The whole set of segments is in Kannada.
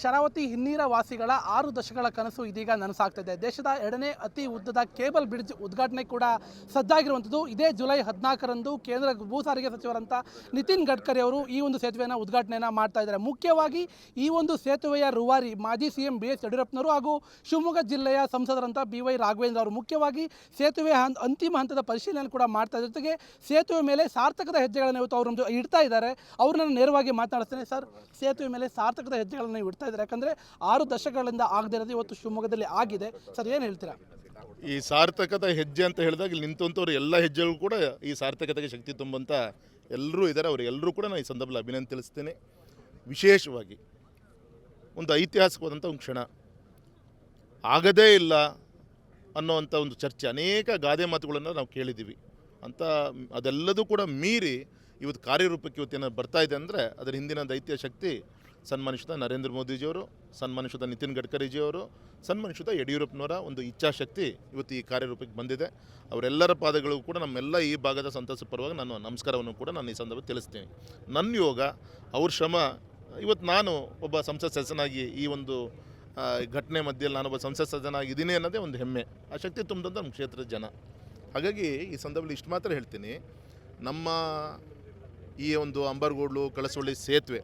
ಶರಾವತಿ ಹಿನ್ನೀರ ವಾಸಿಗಳ 6 ದಶಕಗಳ ಕನಸು ಇದೀಗ ನನಸಾಗ್ತಿದೆ. ದೇಶದ 2ನೇ ಅತಿ ಉದ್ದದ ಕೇಬಲ್ ಬ್ರಿಡ್ಜ್ ಉದ್ಘಾಟನೆ ಕೂಡ ಸಜ್ಜಾಗಿರುವಂಥದ್ದು. ಇದೇ ಜುಲೈ 14ರಂದು ಕೇಂದ್ರ ಭೂ ಸಾರಿಗೆ ಸಚಿವರಂತ ನಿತಿನ್ ಗಡ್ಕರಿ ಅವರು ಈ ಒಂದು ಸೇತುವೆಯನ್ನು ಉದ್ಘಾಟನೆಯನ್ನು ಮಾಡ್ತಾ ಇದ್ದಾರೆ. ಮುಖ್ಯವಾಗಿ ಈ ಒಂದು ಸೇತುವೆಯ ರೂವಾರಿ ಮಾಜಿ ಸಿಎಂ BS ಯಡಿಯೂರಪ್ಪನವರು ಹಾಗೂ ಶಿವಮೊಗ್ಗ ಜಿಲ್ಲೆಯ ಸಂಸದರಂತ BY ರಾಘವೇಂದ್ರ ಅವರು ಮುಖ್ಯವಾಗಿ ಸೇತುವೆ ಅಂತಿಮ ಹಂತದ ಪರಿಶೀಲನೆ ಕೂಡ ಮಾಡ್ತಾ ಇದ್ದಾರೆ. ಜೊತೆಗೆ ಸೇತುವೆ ಮೇಲೆ ಸಾರ್ಥಕದ ಹೆಜ್ಜೆಗಳನ್ನು ಇವತ್ತು ಅವರು ಇಡ್ತಾ ಇದ್ದಾರೆ. ಅವ್ರನ್ನ ನೇರವಾಗಿ ಮಾತನಾಡ್ತೇನೆ. ಸರ್, ಸೇತುವೆ ಮೇಲೆ ಸಾರ್ಥಕದ ಹೆಜ್ಜೆಗಳನ್ನು ಇಡ್ತಾ ಇದ್ದಾರೆ, ಯಾಕಂದರೆ 6 ದಶಕಗಳಿಂದ ಆಗದೇ ಇರೋದು ಇವತ್ತು ಶಿವಮೊಗ್ಗದಲ್ಲಿ ಆಗಿದೆ. ಸರ್, ಏನು ಹೇಳ್ತೀರಾ? ಈ ಸಾರ್ಥಕದ ಹೆಜ್ಜೆ ಅಂತ ಹೇಳಿದಾಗ ಇಲ್ಲಿ ನಿಂತಂಥವ್ರು ಎಲ್ಲ ಹೆಜ್ಜೆಗಳು ಕೂಡ ಈ ಸಾರ್ಥಕತೆಗೆ ಶಕ್ತಿ ತುಂಬಂತ ಎಲ್ಲರೂ ಇದ್ದಾರೆ. ಅವರು ಎಲ್ಲರೂ ಕೂಡ ನಾನು ಈ ಸಂದರ್ಭದಲ್ಲಿ ಅಭಿನಂದನೆ ತಿಳಿಸ್ತೀನಿ. ವಿಶೇಷವಾಗಿ ಒಂದು ಐತಿಹಾಸಿಕವಾದಂಥ ಒಂದು ಕ್ಷಣ ಆಗದೇ ಇಲ್ಲ ಅನ್ನೋವಂಥ ಒಂದು ಚರ್ಚೆ, ಅನೇಕ ಗಾದೆ ಮಾತುಗಳನ್ನು ನಾವು ಕೇಳಿದ್ದೀವಿ ಅಂತ. ಅದೆಲ್ಲದೂ ಕೂಡ ಮೀರಿ ಇವತ್ತು ಕಾರ್ಯರೂಪಕ್ಕೆ ಇವತ್ತೇನು ಬರ್ತಾ ಇದೆ ಅಂದರೆ ಅದರ ಹಿಂದಿನ ದೈತ್ಯ ಶಕ್ತಿ ಸನ್ಮಾನಿಸಿದ ನರೇಂದ್ರ ಮೋದಿಜಿಯವರು, ಸನ್ಮಾನಿಸಿದ ನಿತಿನ್ ಗಡ್ಕರಿಜಿಯವರು, ಸನ್ಮಾನಿಸಿದ ಯಡಿಯೂರಪ್ಪನವರ ಒಂದು ಇಚ್ಛಾಶಕ್ತಿ ಇವತ್ತು ಈ ಕಾರ್ಯರೂಪಕ್ಕೆ ಬಂದಿದೆ. ಅವರೆಲ್ಲರ ಪಾದಗಳು ಕೂಡ ನಮ್ಮೆಲ್ಲ ಈ ಭಾಗದ ಸಂತಸ ಪರವಾಗಿ ನಾನು ನಮಸ್ಕಾರವನ್ನು ಕೂಡ ನಾನು ಈ ಸಂದರ್ಭ ತಿಳಿಸ್ತೀನಿ. ನನ್ನ ಯೋಗ, ಅವ್ರ ಶ್ರಮ, ಇವತ್ತು ನಾನು ಒಬ್ಬ ಸಂಸತ್ ಸದಸ್ಯನಾಗಿ ಈ ಒಂದು ಘಟನೆ ಮಧ್ಯದಲ್ಲಿ ನಾನೊಬ್ಬ ಸಂಸತ್ ಸದಸ್ಯನಾಗಿದ್ದೀನಿ ಅನ್ನೋದೇ ಒಂದು ಹೆಮ್ಮೆ. ಆ ಶಕ್ತಿ ತುಂಬಿದಂಥ ನಮ್ಮ ಕ್ಷೇತ್ರದ ಜನ. ಹಾಗಾಗಿ ಈ ಸಂದರ್ಭದಲ್ಲಿ ಇಷ್ಟು ಮಾತ್ರ ಹೇಳ್ತೀನಿ. ನಮ್ಮ ಈ ಒಂದು ಅಂಬರ್ಗೋಡ್ಲು ಕಳಸವಳ್ಳಿ ಸೇತುವೆ,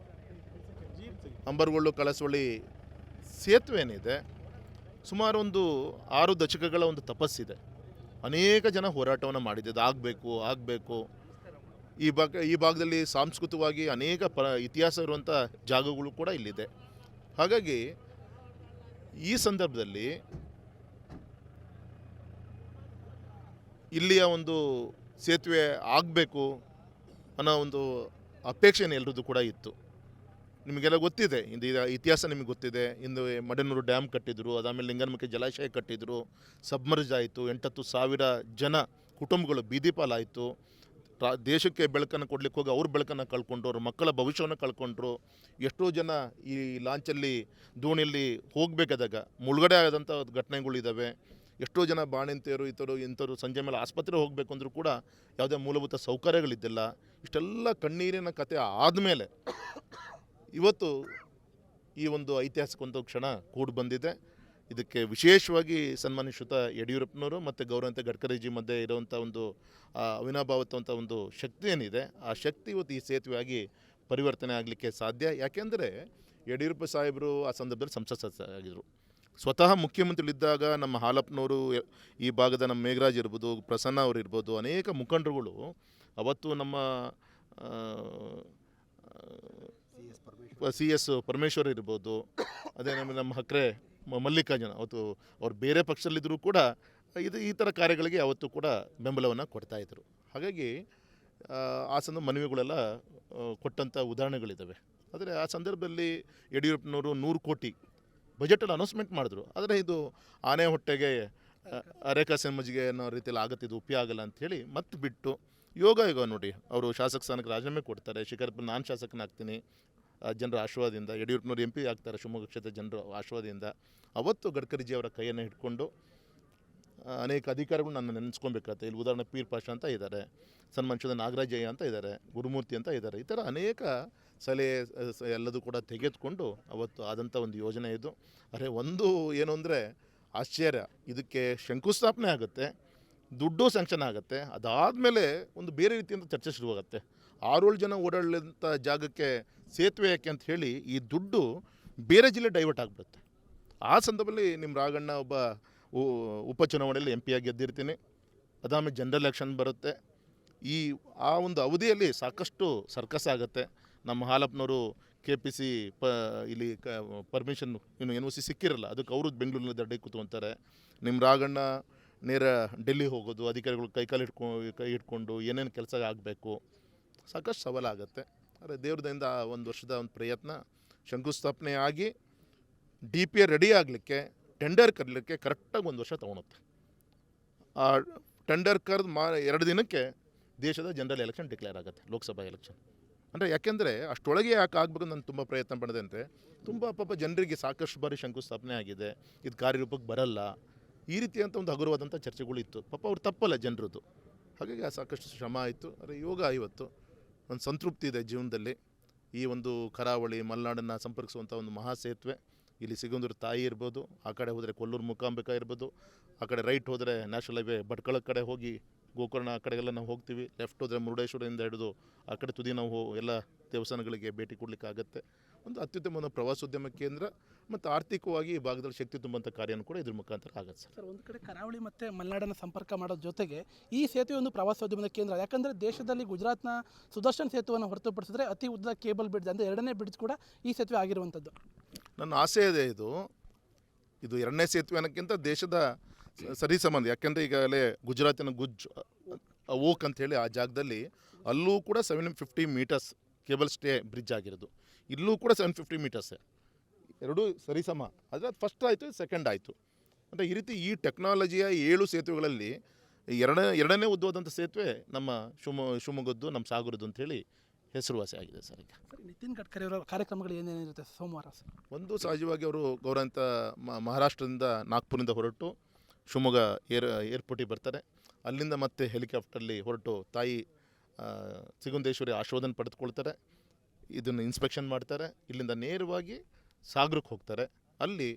ಅಂಬರ್ಗೋಡ್ಲು ಕಳಸವಳ್ಳಿ ಸೇತುವೆ ಏನಿದೆ, ಸುಮಾರು ಒಂದು 6 ದಶಕಗಳ ಒಂದು ತಪಸ್ಸಿದೆ. ಅನೇಕ ಜನ ಹೋರಾಟವನ್ನು ಮಾಡಿದೆ, ಆಗಬೇಕು. ಈ ಭಾಗದಲ್ಲಿ ಸಾಂಸ್ಕೃತಿಕವಾಗಿ ಅನೇಕ ಇತಿಹಾಸ ಇರುವಂಥ ಜಾಗಗಳು ಕೂಡ ಇಲ್ಲಿದೆ. ಹಾಗಾಗಿ ಈ ಸಂದರ್ಭದಲ್ಲಿ ಇಲ್ಲಿಯ ಒಂದು ಸೇತುವೆ ಆಗಬೇಕು ಅನ್ನೋ ಒಂದು ಅಪೇಕ್ಷೆಯನ್ನು ಎಲ್ಲರದ್ದು ಕೂಡ ಇತ್ತು. ನಿಮಗೆಲ್ಲ ಗೊತ್ತಿದೆ, ಇಂದು ಇತಿಹಾಸ ನಿಮಗೆ ಗೊತ್ತಿದೆ. ಇಂದು ಮಡನೂರು ಡ್ಯಾಮ್ ಕಟ್ಟಿದ್ರು, ಅದಾದಮೇಲೆ ಲಿಂಗನಮಕ್ಕಿ ಜಲಾಶಯ ಕಟ್ಟಿದ್ರು, ಸಬ್ಮರ್ಜ್ ಆಯಿತು, 8,000 ಜನ ಕುಟುಂಬಗಳು ಬೀದಿ ಪಾಲಾಯಿತು. ದೇಶಕ್ಕೆ ಬೆಳಕನ್ನು ಕೊಡ್ಲಿಕ್ಕೆ ಹೋಗಿ ಅವ್ರ ಬೆಳಕನ್ನು ಕಳ್ಕೊಂಡ್ರು, ಅವ್ರ ಮಕ್ಕಳ ಭವಿಷ್ಯವನ್ನು ಕಳ್ಕೊಂಡ್ರು. ಎಷ್ಟೋ ಜನ ಈ ಲಾಂಚಲ್ಲಿ ದೋಣಿಯಲ್ಲಿ ಹೋಗಬೇಕಾದಾಗ ಮುಳುಗಡೆ ಆದಂಥ ಘಟನೆಗಳಿದ್ದಾವೆ. ಎಷ್ಟೋ ಜನ ಬಾಣಂತಿಯರು ಇಂಥವ್ರು ಸಂಜೆ ಮೇಲೆ ಆಸ್ಪತ್ರೆ ಹೋಗಬೇಕು ಅಂದರೂ ಕೂಡ ಯಾವುದೇ ಮೂಲಭೂತ ಸೌಕರ್ಯಗಳಿದ್ದಿಲ್ಲ. ಇಷ್ಟೆಲ್ಲ ಕಣ್ಣೀರಿನ ಕತೆ ಆದಮೇಲೆ ಇವತ್ತು ಈ ಒಂದು ಐತಿಹಾಸಿಕ ಒಂದು ಕ್ಷಣ ಕೂಡಿ ಬಂದಿದೆ. ಇದಕ್ಕೆ ವಿಶೇಷವಾಗಿ ಸನ್ಮಾನಿಸಿದ ಯಡಿಯೂರಪ್ಪನವರು ಮತ್ತು ಗೌರವಂತ ಗಡ್ಕರಿಜಿ ಮಧ್ಯೆ ಇರುವಂಥ ಒಂದು ಅವಿನಾಭಾವತ್ವಂಥ ಒಂದು ಶಕ್ತಿ ಏನಿದೆ, ಆ ಶಕ್ತಿ ಇವತ್ತು ಈ ಸೇತುವೆಯಾಗಿ ಪರಿವರ್ತನೆ ಆಗಲಿಕ್ಕೆ ಸಾಧ್ಯ. ಯಾಕೆಂದರೆ ಯಡಿಯೂರಪ್ಪ ಸಾಹೇಬರು ಆ ಸಂದರ್ಭದಲ್ಲಿ ಸಂಸತ್ ಸದಸ್ಯರಾಗಿದ್ದರು. ಸ್ವತಃ ಮುಖ್ಯಮಂತ್ರಿಗಳಿದ್ದಾಗ ನಮ್ಮ ಹಾಲಪ್ಪನವರು, ಈ ಭಾಗದ ನಮ್ಮ ಮೇಘರಾಜ್ ಇರ್ಬೋದು, ಪ್ರಸನ್ನ ಅವರು ಇರ್ಬೋದು, ಅನೇಕ ಮುಖಂಡರುಗಳು ಅವತ್ತು ನಮ್ಮ CS ಪರಮೇಶ್ವರ್ ಇರ್ಬೋದು, ಅದೇ ನಮ್ಮ ಹಕ್ರೆ ಮಲ್ಲಿಕಾರ್ಜುನ, ಅವತ್ತು ಅವ್ರು ಬೇರೆ ಪಕ್ಷದಲ್ಲಿದ್ದರೂ ಕೂಡ ಈ ಥರ ಕಾರ್ಯಗಳಿಗೆ ಯಾವತ್ತೂ ಕೂಡ ಬೆಂಬಲವನ್ನು ಕೊಡ್ತಾಯಿದ್ರು. ಹಾಗಾಗಿ ಆ ಮನವಿಗಳೆಲ್ಲ ಕೊಟ್ಟಂಥ ಉದಾಹರಣೆಗಳಿದ್ದಾವೆ. ಆದರೆ ಆ ಸಂದರ್ಭದಲ್ಲಿ ಯಡಿಯೂರಪ್ಪನವರು 100 ಕೋಟಿ ಬಜೆಟಲ್ಲಿ ಅನೌನ್ಸ್ಮೆಂಟ್ ಮಾಡಿದ್ರು. ಆದರೆ ಇದು ಆನೆ ಹೊಟ್ಟೆಗೆ ಅರೇಖಾ ಮಜ್ಜಿಗೆ ಅನ್ನೋ ರೀತಿಯಲ್ಲಿ ಆಗುತ್ತೆ, ಇದು ಉಪಯೋಗ ಆಗಲ್ಲ ಅಂಥೇಳಿ ಮತ್ತೆ ಬಿಟ್ಟು ಯೋಗ ನೋಡಿ, ಅವರು ಶಾಸಕ ಸ್ಥಾನಕ್ಕೆ ರಾಜೀನಾಮೆ ಕೊಡ್ತಾರೆ. ಶಿಖರಪ್ಪ ನಾನು ಶಾಸಕನಾಗ್ತೀನಿ ಜನರ ಆಶೀರ್ವಾದದಿಂದ, ಯಡಿಯೂರಪ್ಪನವರು MP ಆಗ್ತಾರೆ ಶಿವಮೊಗ್ಗ ಕ್ಷೇತ್ರ ಜನರ ಆಶೀರ್ವಾದದಿಂದ. ಅವತ್ತು ಗಡ್ಕರಿಜಿ ಅವರ ಕೈಯನ್ನು ಹಿಡ್ಕೊಂಡು ಅನೇಕ ಅಧಿಕಾರಿಗಳು ನನ್ನ ನೆನೆಸ್ಕೊಬೇಕಾಗುತ್ತೆ. ಇಲ್ಲಿ ಉದಾಹರಣೆ ಪೀರ್ ಪಾಷಾ ಅಂತ ಇದ್ದಾರೆ, ಸನ್ಮಾನಿಸಿದ ನಾಗರಾಜಯ್ಯ ಅಂತ ಇದ್ದಾರೆ, ಗುರುಮೂರ್ತಿ ಅಂತ ಇದ್ದಾರೆ. ಈ ಥರ ಅನೇಕ ಸಲಹೆ ಎಲ್ಲದೂ ಕೂಡ ತೆಗೆದುಕೊಂಡು ಅವತ್ತು ಆದಂಥ ಒಂದು ಯೋಜನೆ ಇದು. ಆದರೆ ಒಂದು ಏನು ಅಂದರೆ ಆಶ್ಚರ್ಯ, ಇದಕ್ಕೆ ಶಂಕುಸ್ಥಾಪನೆ ಆಗುತ್ತೆ, ದುಡ್ಡು ಸ್ಯಾಂಕ್ಷನ್ ಆಗುತ್ತೆ. ಅದಾದಮೇಲೆ ಒಂದು ಬೇರೆ ರೀತಿಯಿಂದ ಚರ್ಚೆ ಶುರುವಾಗುತ್ತೆ. 6-7 ಜನ ಓಡಾಡಲಿಂಥ ಜಾಗಕ್ಕೆ ಸೇತುವೆ ಯಾಕೆ ಅಂತ ಹೇಳಿ ಈ ದುಡ್ಡು ಬೇರೆ ಜಿಲ್ಲೆ ಡೈವರ್ಟ್ ಆಗಿಬಿಡುತ್ತೆ. ಆ ಸಂದರ್ಭದಲ್ಲಿ ನಿಮ್ಮ ರಾಘಣ್ಣ ಒಬ್ಬ ಉಪಚುನಾವಣೆಯಲ್ಲಿ MP ಆಗಿ ಗೆದ್ದಿರ್ತೀನಿ. ಅದಾದಮೇಲೆ ಜನರಲ್ ಎಲೆಕ್ಷನ್ ಬರುತ್ತೆ. ಆ ಒಂದು ಅವಧಿಯಲ್ಲಿ ಸಾಕಷ್ಟು ಸರ್ಕಸ್ ಆಗುತ್ತೆ. ನಮ್ಮ ಹಾಲಪ್ಪನವರು KPC ಇಲ್ಲಿ ಪರ್ಮಿಷನ್ ಇನ್ನು NOC ಸಿಕ್ಕಿರಲ್ಲ, ಅದಕ್ಕೆ ಅವರು ಬೆಂಗಳೂರಿನಲ್ಲಿ ದಡ್ಡೆ ಕೂತ್ಕೊಂತಾರೆ. ನಿಮ್ಮ ರಾಘಣ್ಣ ನೇರ ಡೆಲ್ಲಿ ಹೋಗೋದು, ಅಧಿಕಾರಿಗಳು ಕೈ ಹಿಡ್ಕೊಂಡು ಏನೇನು ಕೆಲಸ ಆಗಬೇಕು, ಸಾಕಷ್ಟು ಸವಾಲಾಗುತ್ತೆ. ಆದರೆ ದೇವ್ರದಿಂದ 1 ವರ್ಷದ ಒಂದು ಪ್ರಯತ್ನ, ಶಂಕುಸ್ಥಾಪನೆ ಆಗಿ DPA ರೆಡಿ ಆಗಲಿಕ್ಕೆ, ಟೆಂಡರ್ ಕರೀಲಿಕ್ಕೆ ಕರೆಕ್ಟಾಗಿ 1 ವರ್ಷ ತೊಗೊಳುತ್ತೆ. ಆ ಟೆಂಡರ್ ಕರೆದು 2 ದಿನಕ್ಕೆ ದೇಶದ ಜನರಲ್ ಎಲೆಕ್ಷನ್ ಡಿಕ್ಲೇರ್ ಆಗುತ್ತೆ, ಲೋಕಸಭಾ ಎಲೆಕ್ಷನ್. ಅಂದರೆ ಯಾಕೆಂದರೆ ಅಷ್ಟೊಳಗೆ ಯಾಕೆ ಆಗಬೇಕು ನಾನು ತುಂಬ ಪ್ರಯತ್ನ ಪಡಿದೆ ಅಂದರೆ, ತುಂಬ ಪಾಪ ಜನರಿಗೆ ಸಾಕಷ್ಟು ಬಾರಿ ಶಂಕುಸ್ಥಾಪನೆ ಆಗಿದೆ, ಇದು ಕಾರ್ಯರೂಪಕ್ಕೆ ಬರಲ್ಲ, ಈ ರೀತಿಯಂಥ ಒಂದು ಹಗುರವಾದಂಥ ಚರ್ಚೆಗಳಿತ್ತು. ಪಾಪ ಅವ್ರು ತಪ್ಪಲ್ಲ ಜನರದ್ದು. ಹಾಗಾಗಿ ಸಾಕಷ್ಟು ಶ್ರಮ ಆಯಿತು. ಆದರೆ ಯೋಗ ಇವತ್ತು ಒಂದು ಸಂತೃಪ್ತಿ ಇದೆ ಜೀವನದಲ್ಲಿ. ಈ ಒಂದು ಕರಾವಳಿ ಮಲೆನಾಡನ್ನು ಸಂಪರ್ಕಿಸುವಂಥ ಒಂದು ಮಹಾ ಸೇತುವೆ. ಇಲ್ಲಿ ಸಿಗಂದೂರು ತಾಯಿ ಇರ್ಬೋದು, ಆ ಕಡೆ ಹೋದರೆ ಕೊಲ್ಲೂರು ಮೂಕಾಂಬಿಕಾ ಇರ್ಬೋದು, ಆ ಕಡೆ ರೈಟ್ ಹೋದರೆ ನ್ಯಾಷನಲ್ ಹೈವೇ ಭಟ್ಕಳ ಕಡೆ ಹೋಗಿ ಗೋಕರ್ಣ ಆ ಕಡೆಗೆಲ್ಲ ನಾವು ಹೋಗ್ತೀವಿ. ಲೆಫ್ಟ್ ಹೋದರೆ ಮುರುಡೇಶ್ವರದಿಂದ ಹಿಡಿದು ಆ ಕಡೆ ತುದಿ ನಾವು ಎಲ್ಲ ದೇವಸ್ಥಾನಗಳಿಗೆ ಭೇಟಿ ಕೊಡಲಿಕ್ಕೆ ಆಗುತ್ತೆ. ಒಂದು ಅತ್ಯುತ್ತಮ ಪ್ರವಾಸೋದ್ಯಮ ಕೇಂದ್ರ ಮತ್ತು ಆರ್ಥಿಕವಾಗಿ ಈ ಭಾಗದಲ್ಲಿ ಶಕ್ತಿ ತುಂಬುವಂಥ ಕಾರ್ಯನೂ ಕೂಡ ಇದ್ರ ಮುಖಾಂತರ ಆಗುತ್ತೆ ಸರ್. ಸರ್, ಒಂದು ಕಡೆ ಕರಾವಳಿ ಮತ್ತು ಮಲೆನಾಡನ್ನು ಸಂಪರ್ಕ ಮಾಡೋದ್ರ ಜೊತೆಗೆ ಈ ಸೇತುವೆ ಒಂದು ಪ್ರವಾಸೋದ್ಯಮದ ಕೇಂದ್ರ. ಯಾಕಂದರೆ ದೇಶದಲ್ಲಿ ಗುಜರಾತ್ನ ಸುದರ್ಶನ್ ಸೇತುವೆಯನ್ನು ಹೊರತುಪಡಿಸಿದ್ರೆ ಅತಿ ಉದ್ದದ ಕೇಬಲ್ ಬ್ರಿಡ್ಜ್ ಅಂದರೆ 2ನೇ ಬ್ರಿಡ್ಜ್ ಕೂಡ ಈ ಸೇತುವೆ ಆಗಿರುವಂಥದ್ದು. ನನ್ನ ಆಸೆ ಇದೆ ಇದು 2ನೇ ಸೇತುವೆ ಅನ್ನೋಕ್ಕಿಂತ ದೇಶದ ಸರಿ ಸಂಬಂಧ. ಯಾಕೆಂದರೆ ಈಗಾಗಲೇ ಗುಜರಾತಿನ ಗುಜ್ ಓಕ್ ಅಂಥೇಳಿ ಆ ಜಾಗದಲ್ಲಿ ಅಲ್ಲೂ ಕೂಡ 750 ಮೀಟರ್ಸ್ ಕೇಬಲ್ ಸ್ಟೇ ಬ್ರಿಡ್ಜ್ ಆಗಿರೋದು. ಇಲ್ಲೂ ಕೂಡ 750 ಮೀಟರ್ಸೇ, ಎರಡೂ ಸರಿಸಮ. ಆದರೆ ಅದು ಫಸ್ಟ್ ಆಯಿತು, ಸೆಕೆಂಡ್ ಆಯಿತು. ಅಂದರೆ ಈ ರೀತಿ ಈ ಟೆಕ್ನಾಲಜಿಯ 7 ಸೇತುವೆಗಳಲ್ಲಿ ಎರಡನೇ ಉದ್ದವಾದಂಥ ಸೇತುವೆ ನಮ್ಮ ಶಿವಮೊಗ್ಗದ್ದು, ನಮ್ಮ ಸಾಗರದ್ದು ಅಂಥೇಳಿ ಹೆಸರುವಾಸಿ ಆಗಿದೆ ಸರ್. ಈಗ ಸರ್, ನಿತಿನ್ ಗಡ್ಕರಿ ಅವರ ಕಾರ್ಯಕ್ರಮಗಳು ಏನೇನಿರುತ್ತೆ ಸೋಮವಾರ ಸರ್? ಒಂದು ಸಹಜವಾಗಿ ಅವರು ಗೌರವಾನ್ವಿತ ಮಹಾರಾಷ್ಟ್ರದಿಂದ ನಾಗ್ಪುರದಿಂದ ಹೊರಟು ಶಿವಮೊಗ್ಗ ಏರ್ಪೋರ್ಟಿಗೆ ಬರ್ತಾರೆ. ಅಲ್ಲಿಂದ ಮತ್ತೆ ಹೆಲಿಕಾಪ್ಟರ್ಲಿ ಹೊರಟು ತಾಯಿ ಸಿಗುಂದೇಶ್ವರಿ ಆಶೀರ್ವಾದನ ಪಡೆದುಕೊಳ್ತಾರೆ. ಇದನ್ನು ಇನ್ಸ್ಪೆಕ್ಷನ್ ಮಾಡ್ತಾರೆ. ಇಲ್ಲಿಂದ ನೇರವಾಗಿ ಸಾಗರಕ್ಕೆ ಹೋಗ್ತಾರೆ. ಅಲ್ಲಿ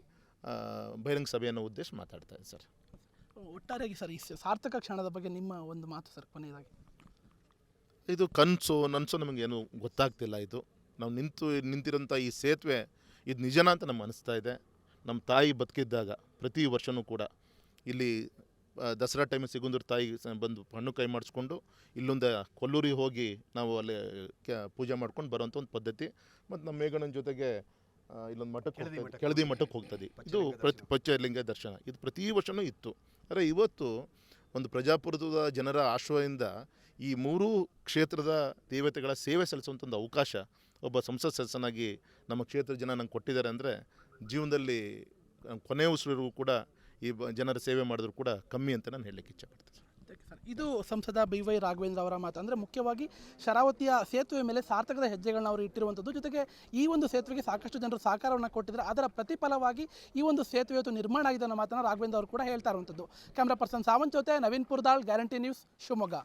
ಬಹಿರಂಗ ಸಭೆಯನ್ನು ಉದ್ದೇಶ ಮಾತಾಡ್ತಾರೆ ಸರ್. ಒಟ್ಟಾರೆಯಾಗಿ ಸರ್, ಈ ಸಾರ್ಥಕ ಕ್ಷಣದ ಬಗ್ಗೆ ನಿಮ್ಮ ಒಂದು ಮಾತು ಸರ್ ಕೊನೆಯದಾಗಿ. ಇದು ನನಸು ನಮಗೇನು ಗೊತ್ತಾಗ್ತಿಲ್ಲ. ಇದು ನಾವು ನಿಂತಿರೋಂಥ ಈ ಸೇತುವೆ ಇದು ನಿಜನಾ ಅಂತ ನಮ್ಗೆ ಅನಿಸ್ತಾ ಇದೆ. ನಮ್ಮ ತಾಯಿ ಬದುಕಿದ್ದಾಗ ಪ್ರತಿ ವರ್ಷವೂ ಕೂಡ ಇಲ್ಲಿ ದಸರಾ ಟೈಮಿಗೆ ಸಿಗುಂದೂರು ತಾಯಿ ಬಂದು ಹಣ್ಣು ಕೈ ಮಾಡಿಸ್ಕೊಂಡು ಇಲ್ಲೊಂದು ಕೊಲ್ಲೂರಿಗೆ ಹೋಗಿ ನಾವು ಅಲ್ಲಿ ಪೂಜೆ ಮಾಡ್ಕೊಂಡು ಬರೋಂಥ ಒಂದು ಪದ್ಧತಿ. ಮತ್ತು ನಮ್ಮ ಮೇಘಣ್ಣನ ಜೊತೆಗೆ ಇಲ್ಲೊಂದು ಮಠಕ್ಕೆ ಕೆಳದಿ ಮಠಕ್ಕೆ ಹೋಗ್ತದೆ. ಇದು ಪಂಚಲಿಂಗ ದರ್ಶನ ಇದು ಪ್ರತಿ ವರ್ಷವೂ ಇತ್ತು. ಆದರೆ ಇವತ್ತು ಒಂದು ಪ್ರಜಾಪ್ರಭುತ್ವದ ಜನರ ಆಶ್ರಯದಿಂದ ಈ 3 ಕ್ಷೇತ್ರದ ದೇವತೆಗಳ ಸೇವೆ ಸಲ್ಲಿಸುವಂಥ ಒಂದು ಅವಕಾಶ ಒಬ್ಬ ಸಂಸತ್ ಸದಸ್ಯನಾಗಿ ನಮ್ಮ ಕ್ಷೇತ್ರದ ಜನ ನಂಗೆ ಕೊಟ್ಟಿದ್ದಾರೆ. ಅಂದರೆ ಜೀವನದಲ್ಲಿ ಕೊನೆಯ ಉಸಿರಿಗೂ ಕೂಡ ಈ ಜನರ ಸೇವೆ ಮಾಡಿದ್ರು ಕೂಡ ಕಮ್ಮಿ ಅಂತ ನಾನು ಹೇಳಲಿಕ್ಕೆ ಇಚ್ಛಪಡ್ತೀನಿ. ಇದು ಸಂಸದ BY ರಾಘವೇಂದ್ರ ಅವರ ಮಾತು. ಅಂದರೆ ಮುಖ್ಯವಾಗಿ ಶರಾವತಿಯ ಸೇತುವೆ ಮೇಲೆ ಸಾರ್ಥಕದ ಹೆಜ್ಜೆಗಳನ್ನ ಅವರು ಇಟ್ಟಿರುವಂಥದ್ದು. ಜೊತೆಗೆ ಈ ಒಂದು ಸೇತುವೆಗೆ ಸಾಕಷ್ಟು ಜನರು ಸಹಕಾರವನ್ನು ಕೊಟ್ಟಿದ್ದಾರೆ. ಅದರ ಪ್ರತಿಫಲವಾಗಿ ಈ ಒಂದು ಸೇತುವೆ ಇವತ್ತು ನಿರ್ಮಾಣ ಆಗಿದೆ ಅನ್ನೋ ಮಾತನ್ನು ರಾಘವೇಂದ್ರ ಅವರು ಕೂಡ ಹೇಳ್ತಾ ಇರುವಂಥದ್ದು. ಕ್ಯಾಮ್ರಾ ಪರ್ಸನ್ ಸಾವಂತ್ ಜೊತೆ ನವೀನ್ ಪುರ್ದಾಳ್, ಗ್ಯಾರಂಟಿ ನ್ಯೂಸ್, ಶಿವಮೊಗ್ಗ.